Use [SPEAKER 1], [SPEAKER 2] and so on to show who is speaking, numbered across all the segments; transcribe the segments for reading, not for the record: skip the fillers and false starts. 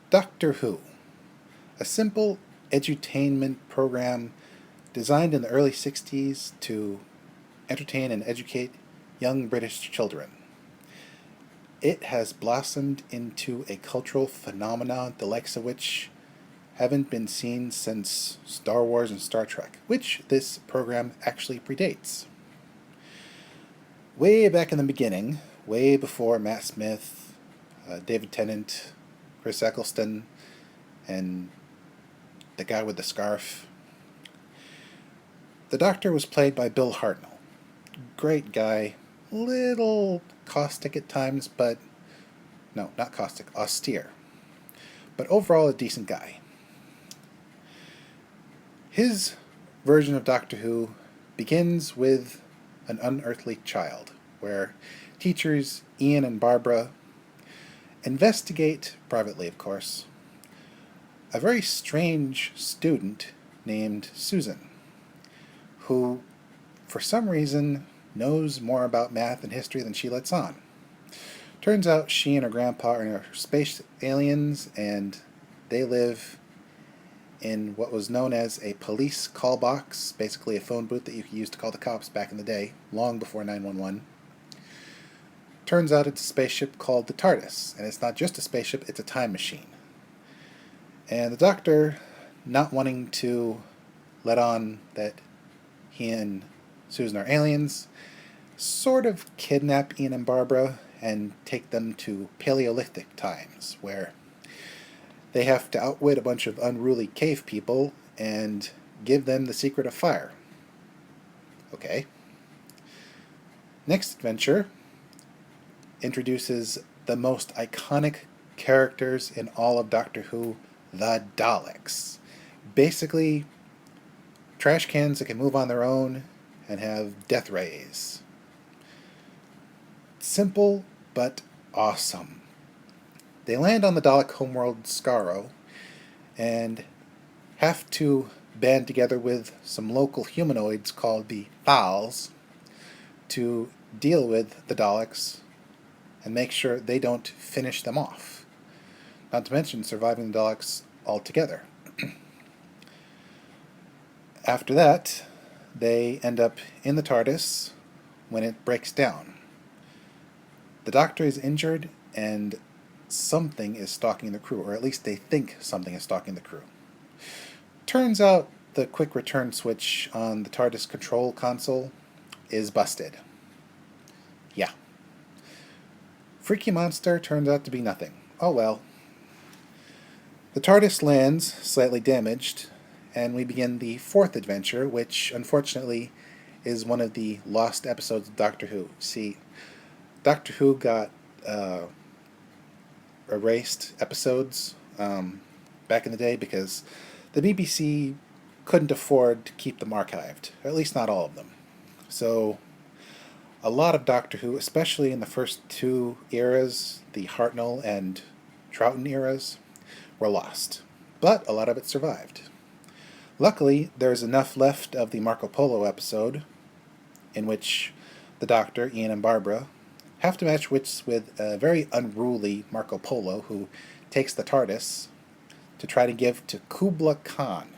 [SPEAKER 1] Doctor Who, a simple edutainment program designed in the early 60s to entertain and educate young British children. It has blossomed into a cultural phenomenon the likes of which haven't been seen since Star Wars and Star Trek, which this program actually predates. Way back in the beginning, way before Matt Smith, David Tennant, Chris Eccleston, and the guy with the scarf, the Doctor was played by Bill Hartnell. Great guy, little caustic at times, but no, not caustic, austere. But overall a decent guy. His version of Doctor Who begins with an unearthly child, where teachers Ian and Barbara investigate, privately of course, a very strange student named Susan, who, for some reason, knows more about math and history than she lets on. Turns out she and her grandpa are space aliens, and they live in what was known as a police call box, basically a phone booth that you could use to call the cops back in the day, long before 911. Turns out it's a spaceship called the TARDIS, and it's not just a spaceship, it's a time machine. And the Doctor, not wanting to let on that he and Susan are aliens, sort of kidnap Ian and Barbara and take them to Paleolithic times, where they have to outwit a bunch of unruly cave people and give them the secret of fire. Okay. Next adventure introduces the most iconic characters in all of Doctor Who, the Daleks. Basically, trash cans that can move on their own and have death rays. Simple, but awesome. They land on the Dalek homeworld Skaro and have to band together with some local humanoids called the Thals to deal with the Daleks and make sure they don't finish them off. Not to mention surviving the Daleks altogether. After that, they end up in the TARDIS when it breaks down. The Doctor is injured and something is stalking the crew, or at least they think something is stalking the crew. Turns out the quick return switch on the TARDIS control console is busted. Yeah. Freaky monster turns out to be nothing. Oh well. The TARDIS lands, slightly damaged, and we begin the fourth adventure, which unfortunately is one of the lost episodes of Doctor Who. See, Doctor Who got erased episodes back in the day because the BBC couldn't afford to keep them archived, or at least not all of them. So a lot of Doctor Who, especially in the first two eras, the Hartnell and Troughton eras, were lost. But a lot of it survived. Luckily, there's enough left of the Marco Polo episode, in which the Doctor, Ian and Barbara, have to match wits with a very unruly Marco Polo who takes the TARDIS to try to give to Kubla Khan,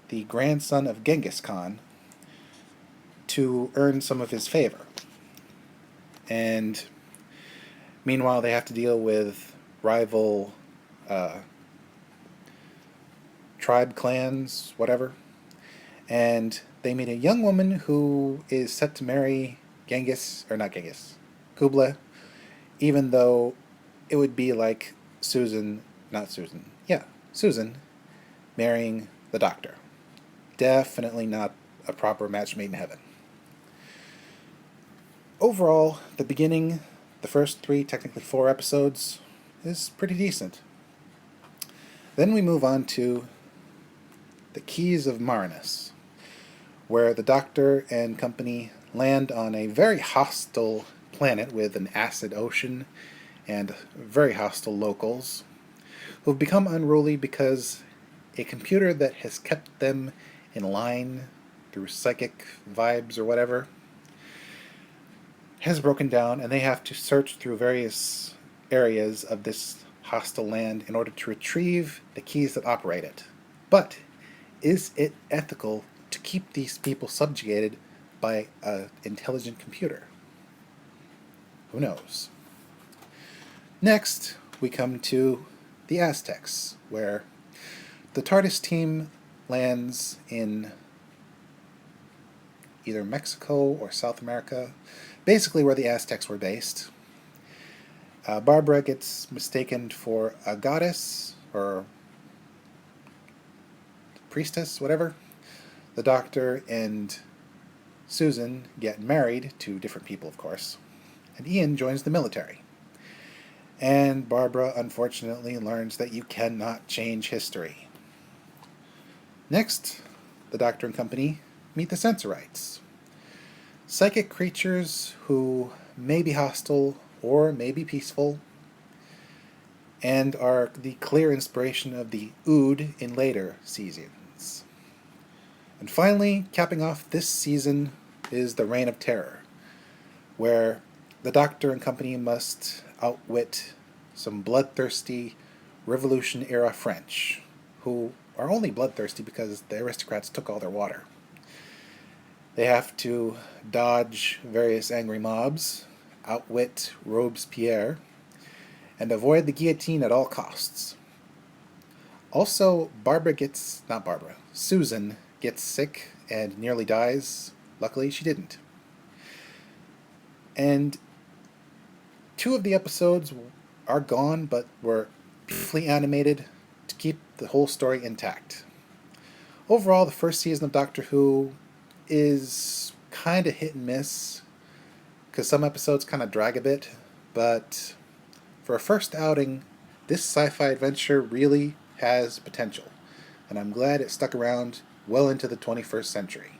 [SPEAKER 1] the grandson of Genghis Khan, to earn some of his favor. And meanwhile, they have to deal with rival tribe clans, whatever. And they meet a young woman who is set to marry Kubla, even though it would be like Susan marrying the Doctor. Definitely not a proper match made in heaven. Overall, the beginning, the first three, technically four episodes, is pretty decent. Then we move on to the Keys of Marinus, where the Doctor and company land on a very hostile planet with an acid ocean and very hostile locals who have become unruly because a computer that has kept them in line through psychic vibes or whatever has broken down, and they have to search through various areas of this hostile land in order to retrieve the keys that operate it. But is it ethical to keep these people subjugated by an intelligent computer? Who knows? Next, we come to the Aztecs, where the TARDIS team lands in either Mexico or South America, basically where the Aztecs were based. Barbara gets mistaken for a goddess or priestess, whatever. The Doctor and Susan get married to different people, of course, and Ian joins the military. And Barbara, unfortunately, learns that you cannot change history. Next, the Doctor and company meet the Sensorites. Psychic creatures who may be hostile or may be peaceful, and are the clear inspiration of the Ood in later seasons. And finally, capping off this season is the Reign of Terror, where the Doctor and company must outwit some bloodthirsty Revolution-era French, who are only bloodthirsty because the aristocrats took all their water. They have to dodge various angry mobs, outwit Robespierre, and avoid the guillotine at all costs. Also, Susan gets sick and nearly dies. Luckily, she didn't. And 2 of the episodes are gone, but were beautifully animated to keep the whole story intact. Overall, the first season of Doctor Who is kind of hit and miss, because some episodes kind of drag a bit, but for a first outing, this sci-fi adventure really has potential, and I'm glad it stuck around well into the 21st century.